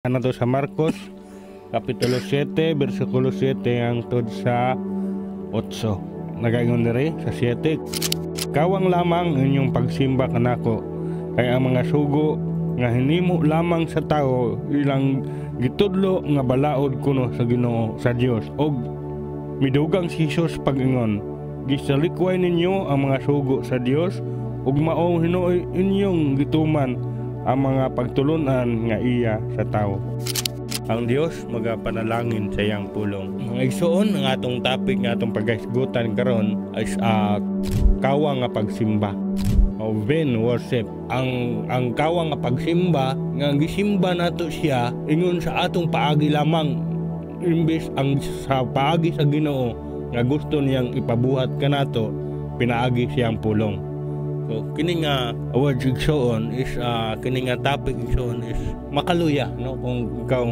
Ano to sa Marcos, Kapitulo 7, versikulo 7 hangtod sa 8. Nagaingon diri sa 7. Kawang lamang inyong pagsimba kanako, kay ang mga sugo nga hinimo lamang sa tao ilang gitudlo nga balaod kuno sa Ginoo sa Dios. Og midugang si Jesus pag-ingon, gisalikway ninyo ang mga sugo sa Dios ug maong hinuoy inyong gituman ang mga pagtulunan nga iya sa tao. Ang Dios magapanalangin sa iyang pulong. Mga igsoon, ang atong topic nga atong pagkahisgutan karon ay kawang nga pagsimba o vain worship. Ang kawang nga pagsimba nga gisimba nato siya ingon sa atong paagi lamang, imbes ang sa paagi sa Ginoo nga gusto niyang ipabuhat kanato, pinaagi siyang pulong. So kini nga words igsoon is kini nga topic igsoon is makaluya, no, kung ikaw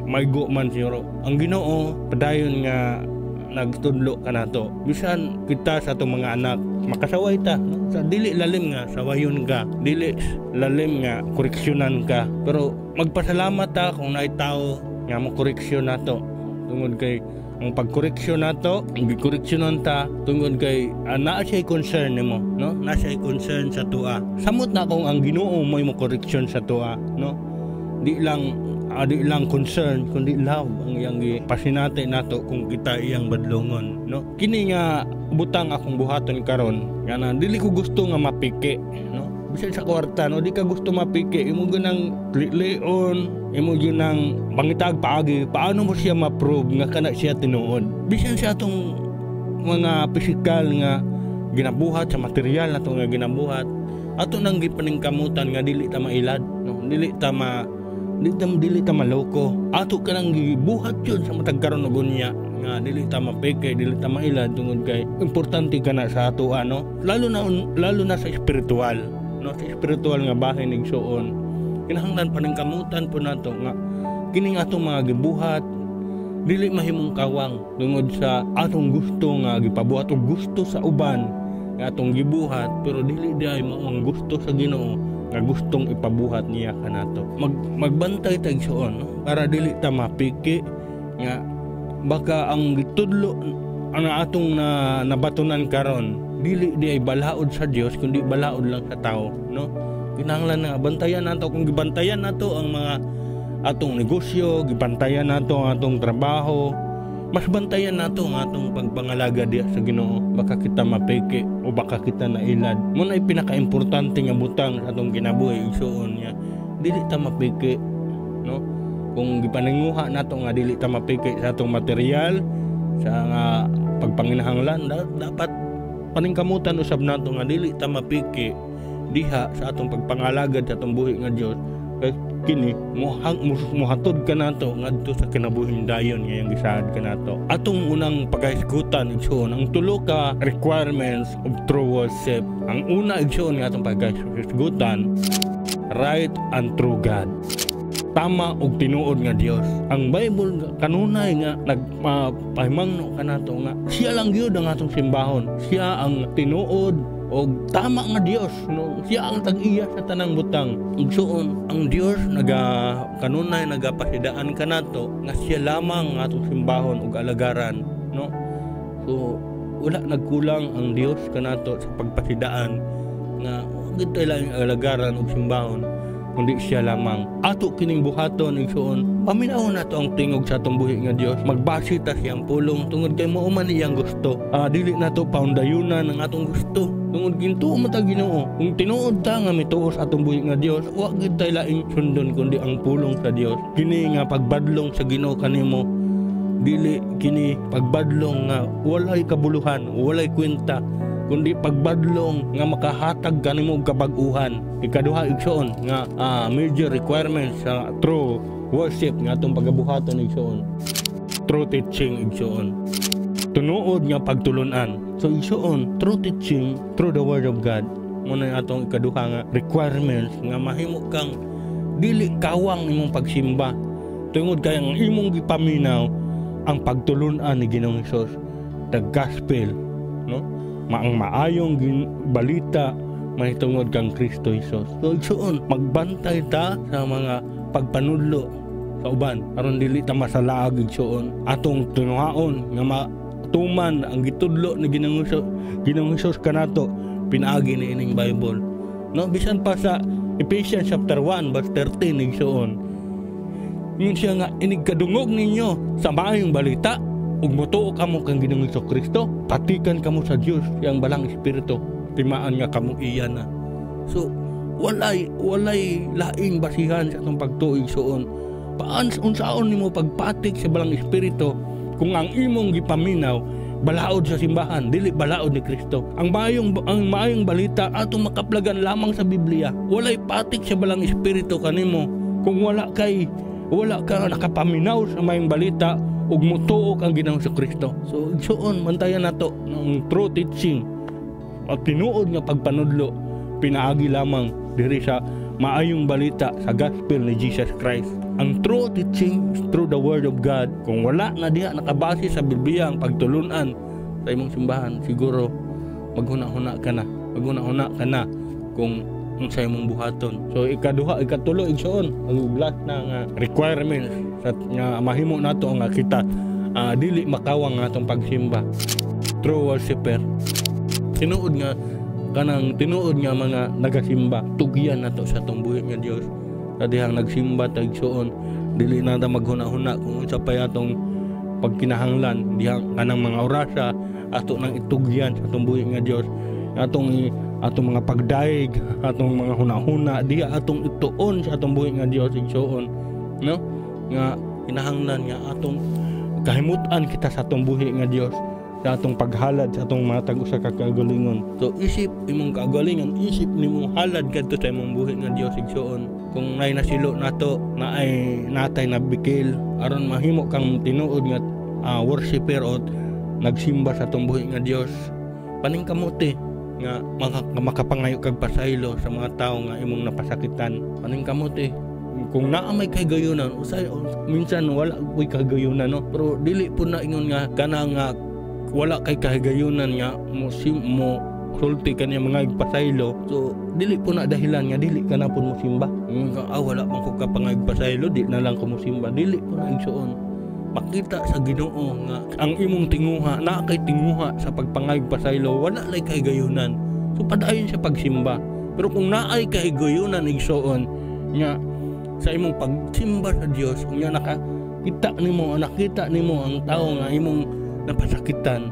maigo man siguro ang Ginoo padayon nga nagtudlo kanato, bisan kita sa atong mga anak makasaway ta, no? Sa dili lalim nga sawayon ka, dili lalim nga koreksyonan ka, pero magpasalamat ta kung naay tao nga mo koreksyon nato tungod kay ang pagkoreksyon nato, gikoreksyonan ta tungod kay naa siya concern nimo, no? Na siya concern sa tua. Samot na kung ang Ginoo mo koreksyon sa tua, no? Di lang concern kundi love ang iyang pasinati nato kung kita iyang badlongon, no? Kini nga butang akong buhaton karon, nga na dili ko gusto nga mapiki, no? Bisan sa kwarta, no, di ka gusto mapiki, imo ganang lileon, imo ginang mangitag paagi, paano mo siya ma-prove nga kana siya tinuod? Bisan sa atong mga physical nga ginabuhat sa material nato nga ginabuhat, ato nang gipaningkamutan nga dili ta mailad, no? Dili ta maloko. Ato ka nang gibuhat yun sa matag karon og unya nga dili ta mapeke, dili ta mailad tungod kay importante kana sa ato, ano, lalo na sa spiritual, no, sa spiritual nga bahin igsoon. Kinahanglan paningkamutan po nato nga kining atong mga gibuhat dili mahimong kawang tungod sa atong gusto nga gipabuhat og gusto sa uban nga atong gibuhat, pero dili diay mao ang gusto sa Ginoo nga gustong ipabuhat niya kanato. Magbantay ta igsoon, no? Para dili ta mapiki nga baka ang gitudlo ang atong nabatunan karon dili di ay balaod sa Dios kundi balaod lang sa tao, no? Kinahanglan na bantayan nato, kung gibantayan nato ang mga atong negosyo, gibantayan nato ang atong trabaho, mas bantayan nato ang atong pagpangalaga diya sa Ginoo, baka kita mapeke o baka kita nailad. Mo na pinaka-importante nga butang sa atong kinabuhi igsoon niya, dili ta mapeke, no? Kung gipaninguha nato nga dili ta mapeke sa atong material, sa nga pagpanginahanglan, dapat paningkamutan usab nato nga dili ta mapiki diha sa atong pagpangalagad sa atong buhi nga Dios, kay kini mohatod ka nato ngadto sa kinabuhing dayon nga yang gisaad ka nato. Atong unang pagkahisgutan igsoon ang tulo ka requirements of true worship. Ang una igsoon nga atong pagkahisgutan, right and true God, tama og tinuod nga Dios. Ang Bible kanunay nga nagpahimangno kanato nga siya lang gyud ang atong simbahon, siya ang tinuod og tama nga Dios, no? Siya ang tag-iya sa tanang butang. Igsoon ang Dios kanunay nagapasidaan kanato nga siya lamang ang atong simbahon ug alagaran, no? So wala nagkulang ang Dios kanato sa pagpasidaan nga gito lang alagaran ug simbahon kundi siya lamang. Ato kining buhaton igsoon, paminaw nato ang tingog sa atong buhi nga Dios, magbase ta siyang pulong tungod kay mao man iyang gusto. Dili nato paundayunan ang atong gusto tungod gintuo mo ta Ginoo. Kung tinuod ta nga mituos atong buhi nga Dios, wa gid tay laing sundon kundi ang pulong sa Dios. Kini nga pagbadlong sa Ginoo kanimo, dili kini pagbadlong nga walay kabuluhan, walay kwenta, kundi pagbadlong nga makahatag kanimo og kabag-uhan. Ikaduha igsoon nga major requirements sa true worship nga atong pagabuhaton igsoon, true teaching igsoon, tunuod nga pagtulunan. So igsoon, true teaching through the word of God, muna atong ikaduha nga requirements nga mahimo kang dili kawang imong pagsimba tungod kay ang imong gipaminaw ang pagtulunan ni Ginoong Hesus, the gospel, no? Maang maayong balita mahitungod kang Kristo Hesus. So igsoon, magbantay ta sa mga pagpanudlo sa uban aron dili ta masalaag igsoon atong tinuhaon nga matuman ang gitudlo ni Ginoong Hesus kanato pinaagi ni ining Bible, no? Bisan pa sa Ephesians chapter 1 verse 13 igsoon, yun siya nga, inigkadungog ninyo sa maayong balita ug motuo kamo kang Ginoong Kristo, patikan kamo sa Dios yang balang espiritu, timaan nga kamo iya na. So walay laing basihan sa atong pagtuig suon. Paan unsaon nimo pagpatik sa balang espiritu kung ang imong gipaminaw balaod sa simbahan, dili balaod ni Kristo. Ang maayong balita atong makaplagan lamang sa Biblia. Walay patik sa balang espiritu kanimo kung wala ka nakapaminaw sa maayong balita ug mutuok ang Ginoong Kristo. So igsuon mantayan nato ng true teaching at tinuod nga pagpanudlo pinaagi lamang diri sa maayong balita sa gospel ni Jesus Christ. Ang true teaching is through the word of God. Kung wala na diha nakabase sa Biblia ang pagtulunan sa imong simbahan, siguro maghuna-huna ka na kung sa imong buhaton. So ikatulo igsoon ang last na nga requirements sa nga mahimo nato nga kita dili makawang nga atong pagsimba. True worshiper. Tinuod nga mga nagasimba, tugyan nato sa atong buhi nga Dios. Sa dihang nagsimba ta igsoon, dili na ta maghuna-huna kung unsa pa atong pagkinahanglan dihang kanang mga orasa ato nang itugyan sa atong buhi nga Dios. Atong mga pagdaig, atong mga huna-huna diha atong ituon sa atong buhi nga Dios igsoon, no? Nga kinahanglan nga atong kahimutan kita sa atong buhi nga Dios, sa atong paghalad sa atong matag usa ka kagalingon. So isip imong kagalingon, isip nimong halad kadto sa imong buhi nga Dios igsoon. Kung nay nasilo nato na ay natay nabikil aron mahimo kang tinuod nga worshiper o nagsimba sa atong buhi nga Dios, paning kamote nga makapangayo kag pasaylo sa mga tawo nga imong napasakitan. Paning kamote kung naa may kahigayunan usay minsan wala koy kahigayunan, no? Pero dili po na ingon nga kana nga wala kay kahigayunan nga mo sulti kanya mga igpasaylo. So dili po na dahilan nga dili ka na po mo simba. Wala man ko ka pangagpasaylo, di na lang ko mo simba. Dili po na igsoon. Makita sa Ginoo nga ang imong tinguha na kay tinguha sa pagpangagpasaylo wala lay kahigayunan. So padayon siya pagsimba. Pero kung naay kahigayunan igsoon nga sa imong pagsimba sa Dios, unya nakita nimo ang tao nga imong napasakitan.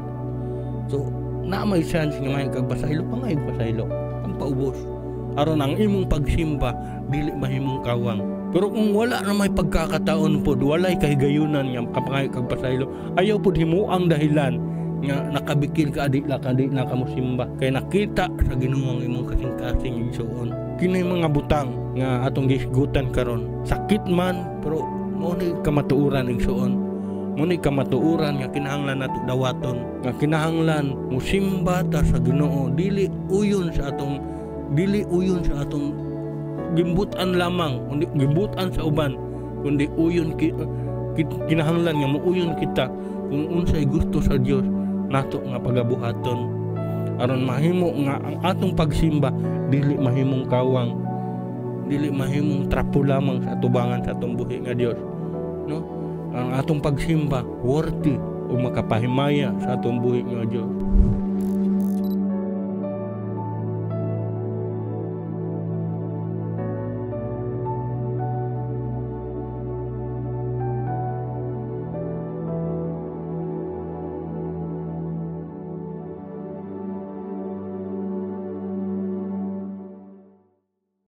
So na may chance nga may kagbasaylo pangagpasaylo ang paubos aron ang imong pagsimba dili mahimong kawang. Pero kung wala na may pagkakataon pod, walay kahigayunan nga kagbasaylo, ayaw pod himuang dahilan nga nakabikil ka di na ka mo simba kay nakita sa Ginoo ang imong kasing-kasing igsoon. Kinay mga butang nga atong gisgutan karon sakit man, pero mo ni kamatuoran igsoon. Muni kamatuoran nga kinahanglan nato dawaton, nga kinahanglan musimba ta sa Ginoo, dili uyon sa atong gimbutan lamang, kundi gimbutan sa uban, kundi uyon kinahanglan nga muuyon kita kung unsay gusto sa Dios nato nga pagabuhaton aron mahimo nga ang atong pagsimba dili mahimong kawang, dili mahimong trapo lamang sa atubangan sa atong buhi nga Dios, no? Ang atong pagsimba worthy o makapahimaya sa atong buhi nga Dios.